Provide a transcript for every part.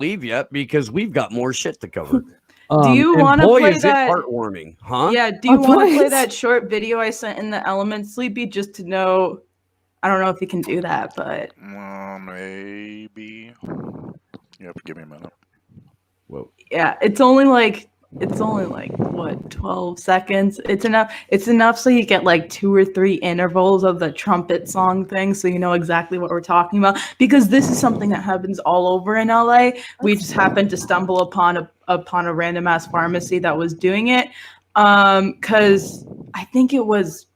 leave yet because we've got more shit to cover. Do you want to play is that? It heartwarming, huh? Yeah. Do you want to play that short video I sent in the Element Sleepy just to know? I don't know if you can do that, but maybe. You have to give me a minute. Whoa. Yeah, it's only like what, 12 seconds. It's enough so you get like 2 or 3 intervals of the trumpet song thing so you know exactly what we're talking about, because this is something that happens all over in LA. We just happened to stumble upon a random ass pharmacy that was doing it, because I think it was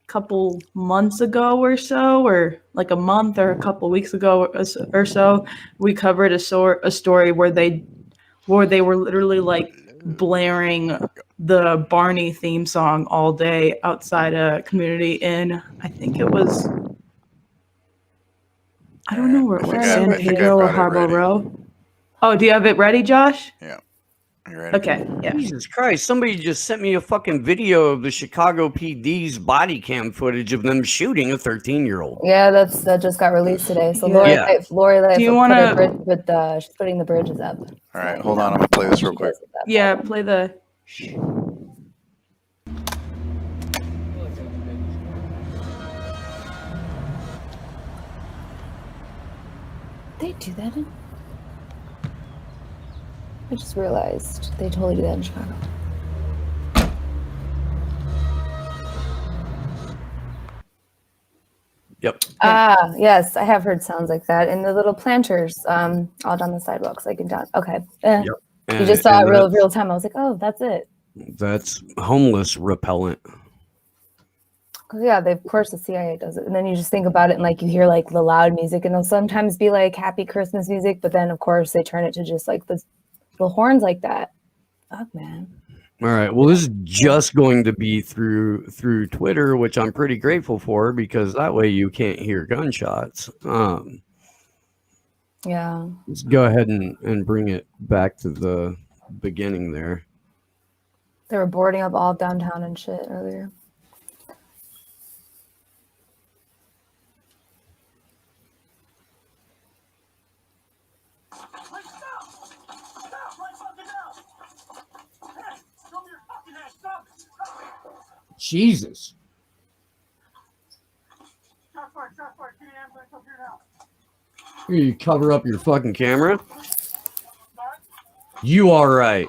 couple months ago or so, or like a month or a couple weeks ago or so, we covered a story where they were literally like blaring the Barney theme song all day outside a community in, I think it was, I don't know where it was, San Pedro or Harbor Row. Oh, do you have it ready, Josh? Yeah. You ready? Okay, yeah. Jesus Christ, somebody just sent me a fucking video of the Chicago PD's body cam footage of them shooting a 13-year-old. Yeah, that just got released today. So Lori, do you want to? She's putting the bridges up. All right, hold on. I'm gonna play this real quick. Yeah, play the. They do that in... I just realized they totally do that in Chicago. Yep. Yes, I have heard sounds like that. And the little planters all down the sidewalks, like in down. Okay. Yep. You just saw it real time. I was like, oh, that's it. That's homeless repellent. Yeah, of course the CIA does it. And then you just think about it and like you hear like the loud music and they'll sometimes be like happy Christmas music, but then of course they turn it to just like the horns like that. Fuck, man. All right. Well, this is just going to be through Twitter, which I'm pretty grateful for because that way you can't hear gunshots. Yeah. Let's go ahead and bring it back to the beginning there. They were boarding up all downtown and shit earlier. Jesus. You cover up your fucking camera? You all right?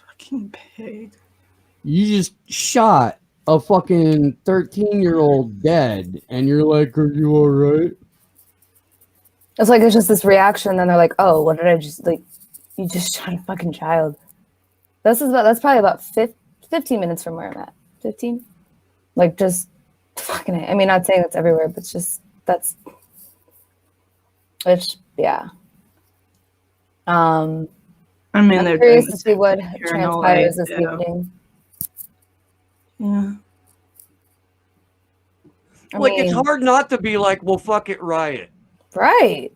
Fucking pig. You just shot a fucking 13-year-old dead, and you're like, are you all right? It's like it's just this reaction, then they're like, oh, what did I just, like, you just shot a fucking child. That's probably about 15 minutes from where I'm at. 15? Like, just fucking it. I mean, not saying that's everywhere, but it's just, yeah. I mean, I'm they're curious to see what transpires this evening. Yeah. It's hard not to be like, well, fuck it, riot. Right.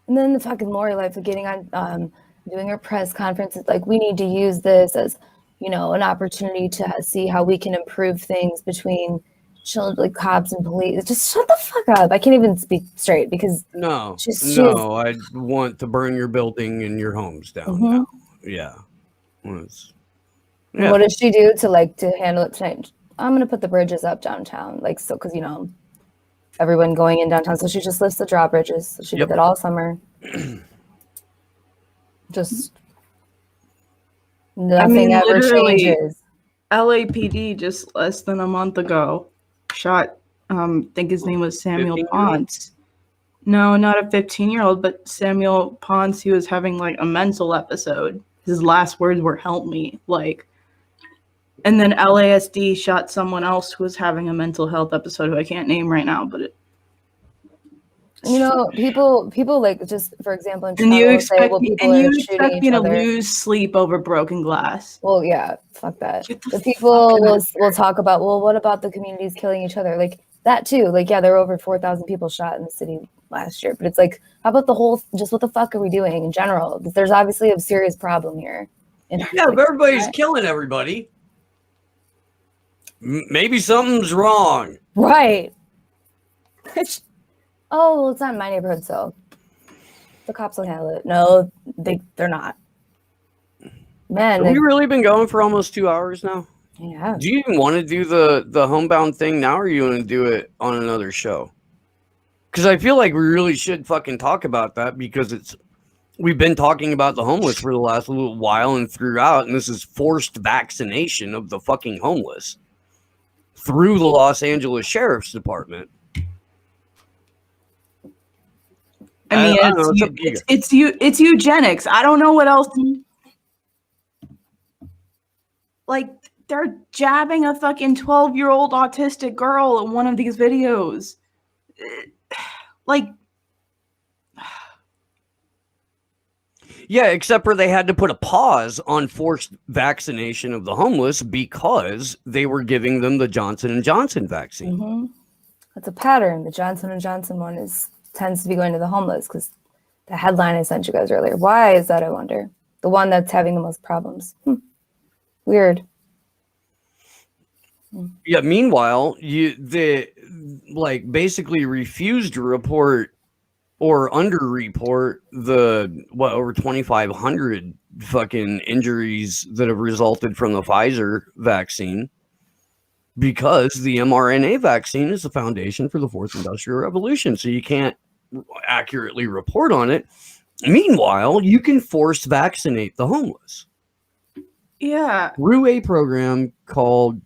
And then the fucking Lori life of getting on, doing her press conference. It's like, we need to use this as, you know, an opportunity to see how we can improve things between children, like cops and police. Just shut the fuck up. I can't even speak straight because I want to burn your building and your homes down now. Yeah. What does she do to handle it tonight? I'm gonna put the bridges up downtown, like, so, because you know everyone going in downtown, so she just lifts the drawbridges. So she did that all summer. Just nothing ever changes. LAPD just less than a month ago shot, I think his name was Samuel Ponce. No, not a 15-year-old, but Samuel Ponce. He was having like a mental episode. His last words were "help me," like. And then LASD shot someone else who was having a mental health episode who I can't name right now, but you know, people like, just for example, in Chicago, you expect me to lose sleep over broken glass. Well, yeah, fuck that. The people will talk about, well, what about the communities killing each other? Like that too. Like, yeah, there were over 4,000 people shot in the city last year, but it's like, how about the whole? Just what the fuck are we doing in general? There's obviously a serious problem here. If everybody's killing everybody. Maybe something's wrong. Right. Oh, well, it's not in my neighborhood, so the cops will handle it. No, they're not. Man, Have we really been going for almost 2 hours now? yeah. Do you even want to do the Homebound thing now, or you want to do it on another show? Because I feel like we really should fucking talk about that, because we've been talking about the homeless for the last little while and throughout, and this is forced vaccination of the fucking homeless through the Los Angeles Sheriff's Department. I mean, I don't know, it's eugenics. I don't know what else. Like, they're jabbing a fucking 12-year-old autistic girl in one of these videos. Like, yeah, except for they had to put a pause on forced vaccination of the homeless because they were giving them the Johnson & Johnson vaccine. Mm-hmm. That's a pattern. The Johnson & Johnson one tends to be going to the homeless, because the headline I sent you guys earlier. Why is that, I wonder? The one that's having the most problems. Weird. Yeah, meanwhile, they basically refused to report or underreport the over 2,500 fucking injuries that have resulted from the Pfizer vaccine, because the mRNA vaccine is the foundation for the fourth industrial revolution. So you can't accurately report on it. Meanwhile, you can force vaccinate the homeless. yeah. Through a program called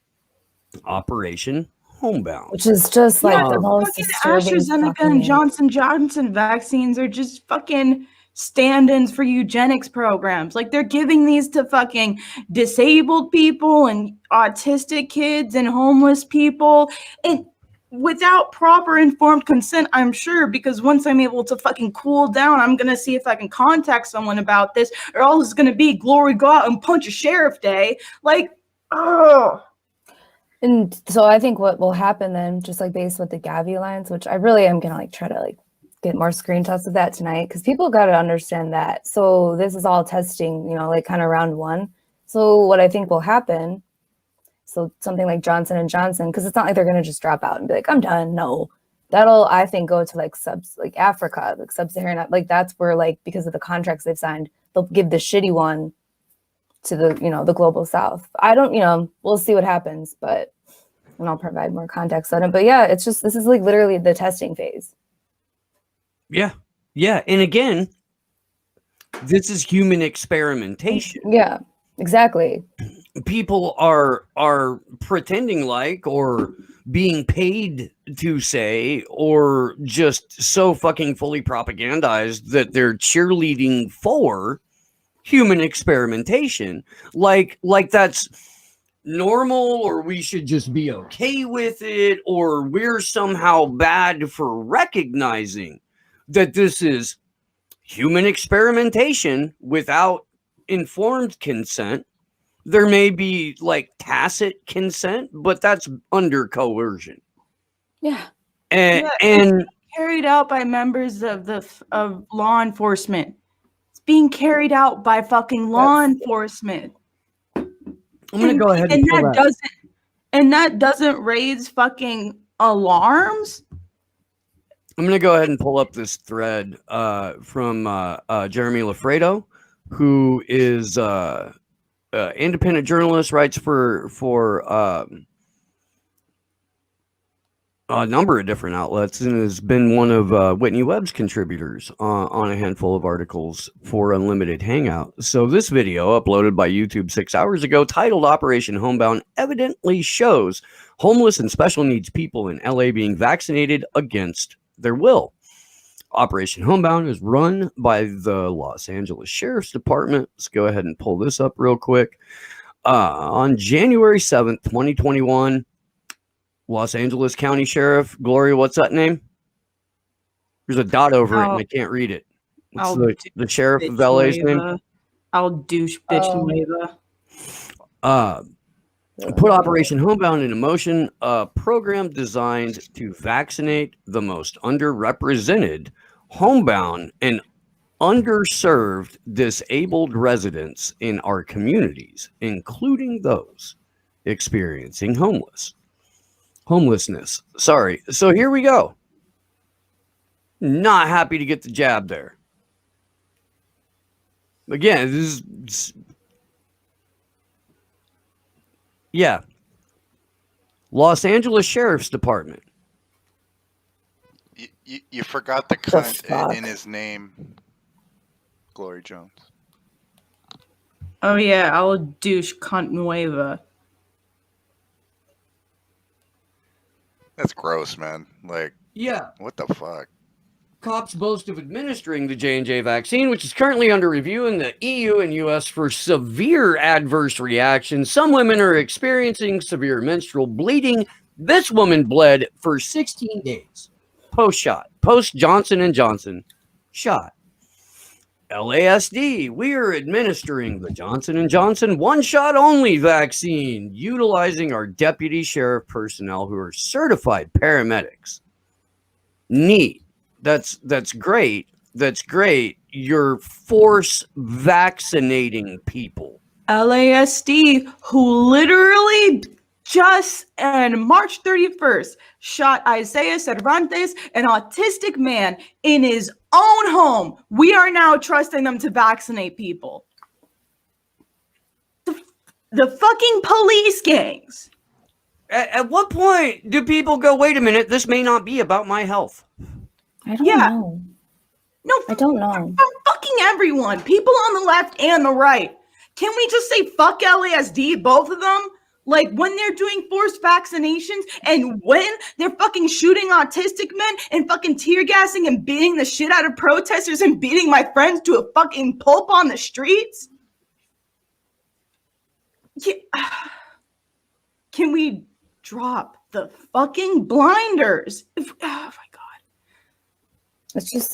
Operation Homebound. Which is just like the most Fucking disturbing AstraZeneca fucking and Johnson vaccines are just fucking stand-ins for eugenics programs. Like, they're giving these to fucking disabled people and autistic kids and homeless people, and without proper informed consent, I'm sure, because once I'm able to fucking cool down, I'm gonna see if I can contact someone about this, or all this is gonna be glory go out and punch a sheriff day. Like, oh. And so I think what will happen then, just like based with the Gavi Alliance, which I really am gonna try to get more screen tests of that tonight, because people got to understand that. So this is all testing, kind of round one. So what I think will happen, so something like Johnson & Johnson, because it's not like they're gonna just drop out and be like, I'm done. No, that'll, I think, go to Africa, sub-Saharan, that's where because of the contracts they've signed, they'll give the shitty one to the the global south. I don't, we'll see what happens, and I'll provide more context on it. But yeah, it's just, this is literally the testing phase. Yeah, and again, this is human experimentation. Yeah, exactly. People are pretending or being paid to say, or just so fucking fully propagandized that they're cheerleading for human experimentation, like that's normal, or we should just be okay with it, or we're somehow bad for recognizing that this is human experimentation without informed consent. There may be tacit consent, but that's under coercion. Yeah. And carried out by members of law enforcement. Being carried out by fucking law enforcement. I'm gonna go ahead and that doesn't raise fucking alarms. I'm gonna go ahead and pull up this thread from Jeremy Lafredo, who is independent journalist, writes for a number of different outlets, and has been one of Whitney Webb's contributors on a handful of articles for Unlimited Hangout. So this video, uploaded by YouTube 6 hours ago, titled Operation Homebound, evidently shows homeless and special needs people in LA being vaccinated against their will. Operation Homebound is run by the Los Angeles Sheriff's Department. Let's go ahead and pull this up real quick. On January 7th, 2021, Los Angeles County Sheriff, Gloria, what's that name? There's a dot over it and I can't read it. What's the sheriff of LA's name? I'll douche bitch Put Operation Homebound into motion, a program designed to vaccinate the most underrepresented, homebound, and underserved disabled residents in our communities, including those experiencing homelessness. Sorry. So here we go. Not happy to get the jab there. Again, this is, yeah. Los Angeles Sheriff's Department. You forgot the cunt in his name. Glory Jones. Oh yeah, I'll douche cunt nueva. That's gross, man. Like, Yeah. what the fuck? Cops boast of administering the J&J vaccine, which is currently under review in the EU and US for severe adverse reactions. Some women are experiencing severe menstrual bleeding. This woman bled for 16 days. Post-shot. Post-Johnson & Johnson shot. LASD. We are administering the Johnson & Johnson one-shot only vaccine, utilizing our deputy sheriff personnel who are certified paramedics. Neat. That's great. That's great. You're force vaccinating people. LASD, who literally just on March 31st shot Isaiah Cervantes, an autistic man, in his own home. We are now trusting them to vaccinate people. The fucking police gangs. At what point do people go, wait a minute, this may not be about my health? I don't know. No, I don't know. For fucking everyone, people on the left and the right. Can we just say fuck LASD, both of them? Like when they're doing forced vaccinations and when they're fucking shooting autistic men and fucking tear gassing and beating the shit out of protesters and beating my friends to a fucking pulp on the streets? Can we drop the fucking blinders? Oh my God. It's just,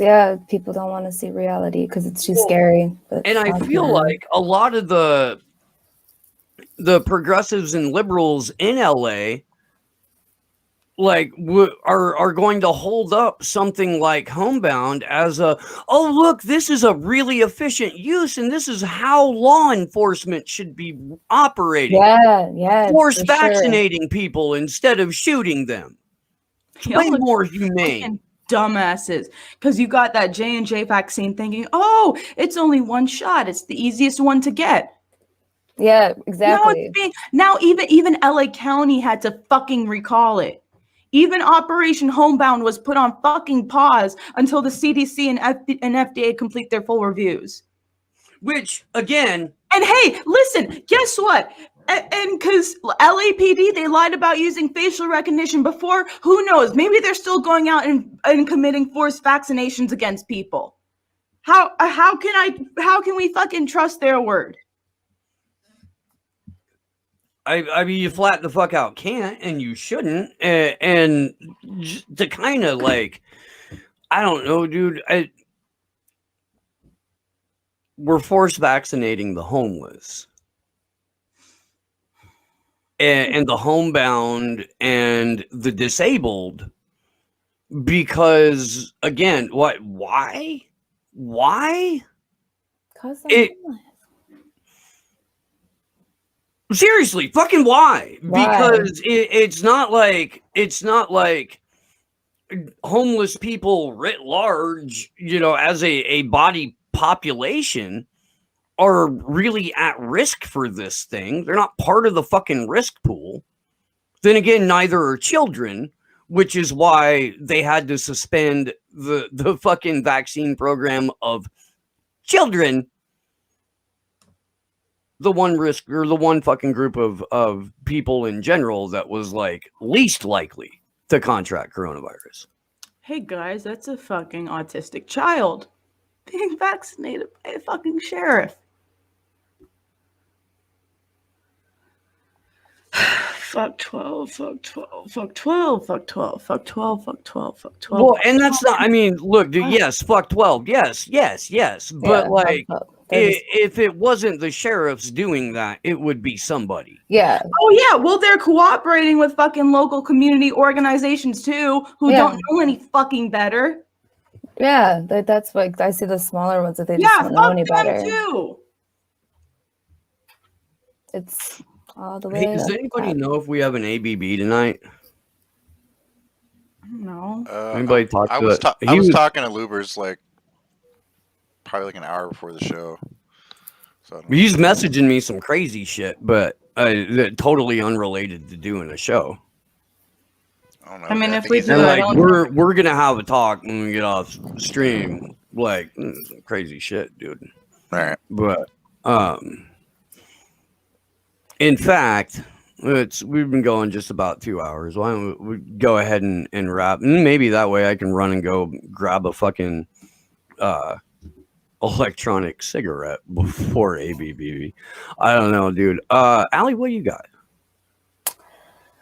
people don't want to see reality because it's too scary. But And I feel like a lot of the progressives and liberals in LA like are going to hold up something like Homebound as oh look, this is a really efficient use and this is how law enforcement should be operating. Force vaccinating people instead of shooting them. It's way more humane. Dumbasses, because you got that J&J vaccine thinking, oh, it's only one shot, it's the easiest one to get. Yeah, exactly. Now even LA County had to fucking recall it. Even Operation Homebound was put on fucking pause until the CDC and FDA complete their full reviews. Which, again... And hey, listen, guess what? And because LAPD, they lied about using facial recognition before. Who knows? Maybe they're still going out and committing forced vaccinations against people. How can we fucking trust their word? I mean, you flat the fuck out can't, and you shouldn't. And to kind of like, I don't know, dude. We're force vaccinating the homeless. And the homebound and the disabled, because again, why? Because seriously, fucking why? Because it's not like homeless people writ large, as a body population are really at risk for this thing. They're not part of the fucking risk pool. Then again, neither are children, which is why they had to suspend the fucking vaccine program of children. The one risk, or the one fucking group of people in general that was like least likely to contract coronavirus. Hey guys, that's a fucking autistic child being vaccinated by a fucking sheriff. Fuck 12, fuck 12, fuck 12, fuck 12, fuck 12, fuck 12, fuck 12. Well, and that's not, I mean, look, dude, yes, fuck 12. Yes. But like, if it wasn't the sheriffs doing that, it would be somebody. Yeah. Oh, yeah. Well, they're cooperating with fucking local community organizations too, who don't know any fucking better. Yeah, that's like, I see the smaller ones that they just don't know any better. Too. It's all the way. Hey, does anybody know if we have an ABB tonight? No. Anybody talk I to was it? I was talking to Louvers like probably like an hour before the show. So I don't know. He's messaging me some crazy shit, but totally unrelated to doing a show. I don't know. I mean, if think we he's- do And I like don't we're gonna have a talk when we get off stream, like some crazy shit, dude. all right. But in fact, we've been going just about 2 hours. Why don't we go ahead and wrap? And maybe that way I can run and go grab a fucking electronic cigarette before ABBV. I don't know, dude. Allie, what you got?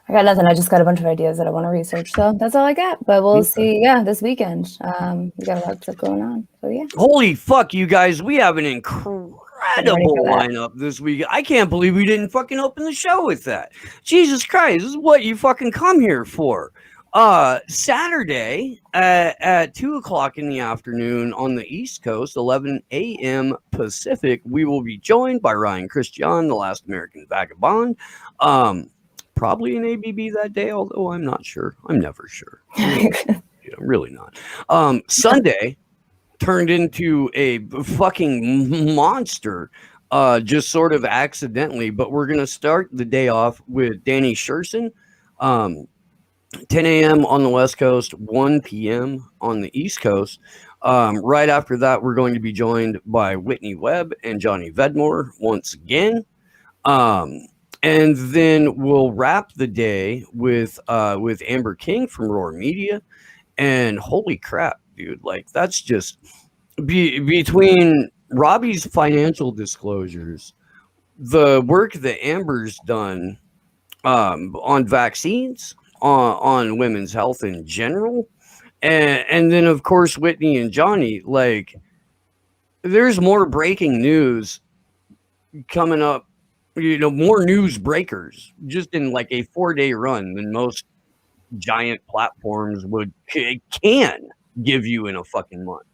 I got nothing. I just got a bunch of ideas that I want to research. So that's all I got. But we'll see. Yeah, this weekend. We got a lot of stuff going on. So yeah. Holy fuck, you guys. We have an incredible lineup this week. I can't believe we didn't fucking open the show with that. Jesus Christ, this is what you fucking come here for. Saturday at 2:00 in the afternoon on the East Coast, 11 a.m. Pacific, we will be joined by Ryan Christian, the Last American Vagabond. Probably an ABB that day, although I'm not sure. I'm never sure. Really not. Sunday turned into a fucking monster, just sort of accidentally. But we're gonna start the day off with Danny Sherson, 10 a.m. on the West Coast, 1 p.m. on the East Coast. Right after that, we're going to be joined by Whitney Webb and Johnny Vedmore once again. And then we'll wrap the day with Amber King from Roar Media. And holy crap, dude, like that's just between Robbie's financial disclosures, the work that Amber's done on vaccines, on women's health in general, and then of course Whitney and Johnny, like there's more breaking news coming up, more news breakers just in like a 4-day run than most giant platforms can give you in a fucking month.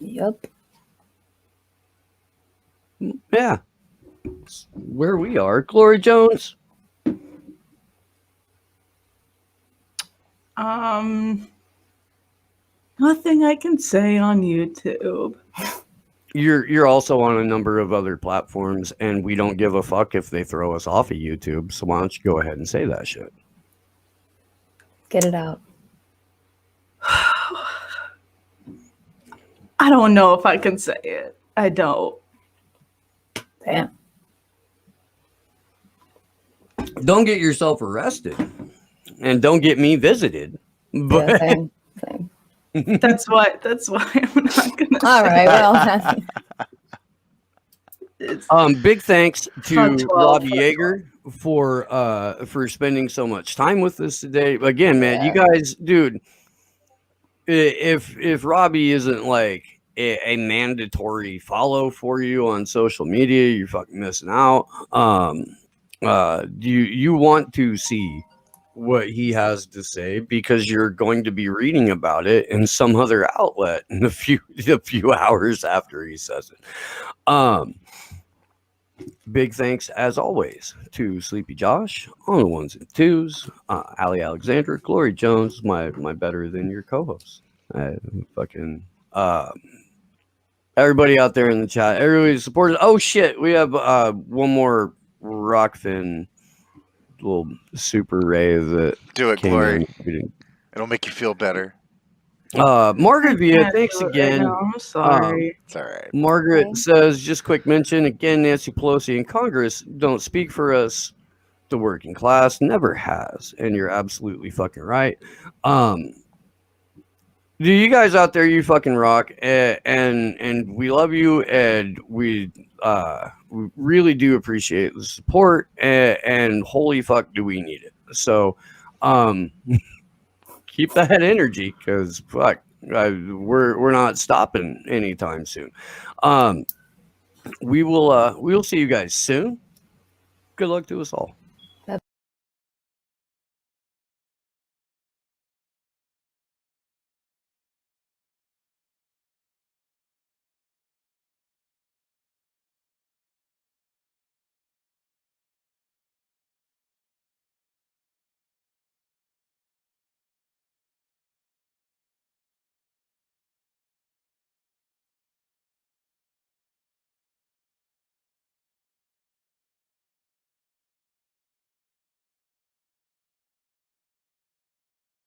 Yep. Yeah. It's where we are. Gloria Jones. Nothing I can say on YouTube. You're also on a number of other platforms, and we don't give a fuck if they throw us off of YouTube. So why don't you go ahead and say that shit? Get it out. I don't know if I can say it. I don't. Damn. Don't get yourself arrested, and don't get me visited. But Yeah, same. That's why I'm not gonna. All right. Well. Big thanks to Front 12, Robbie front Yeager for spending so much time with us today. Again, man, you guys, dude, if Robbie isn't like a mandatory follow for you on social media, you're fucking missing out. You want to see what he has to say because you're going to be reading about it in some other outlet in a few hours after he says it. Big thanks as always to Sleepy Josh on the ones and twos, Ali Alexander, Glory Jones, my better than your co-host. Everybody out there in the chat, everybody supported. Oh shit, we have one more Rockfin little super ray that Do it, came Glory. in. It'll make you feel better. Margaret Villa, thanks again. I'm sorry. It's all right. Margaret says, just quick mention again, Nancy Pelosi in Congress don't speak for us, the working class, never has, and you're absolutely fucking right. Do you guys out there, you fucking rock, and we love you, and we really do appreciate the support, and holy fuck do we need it. So keep that energy, because fuck, we're not stopping anytime soon. We will see you guys soon. Good luck to us all.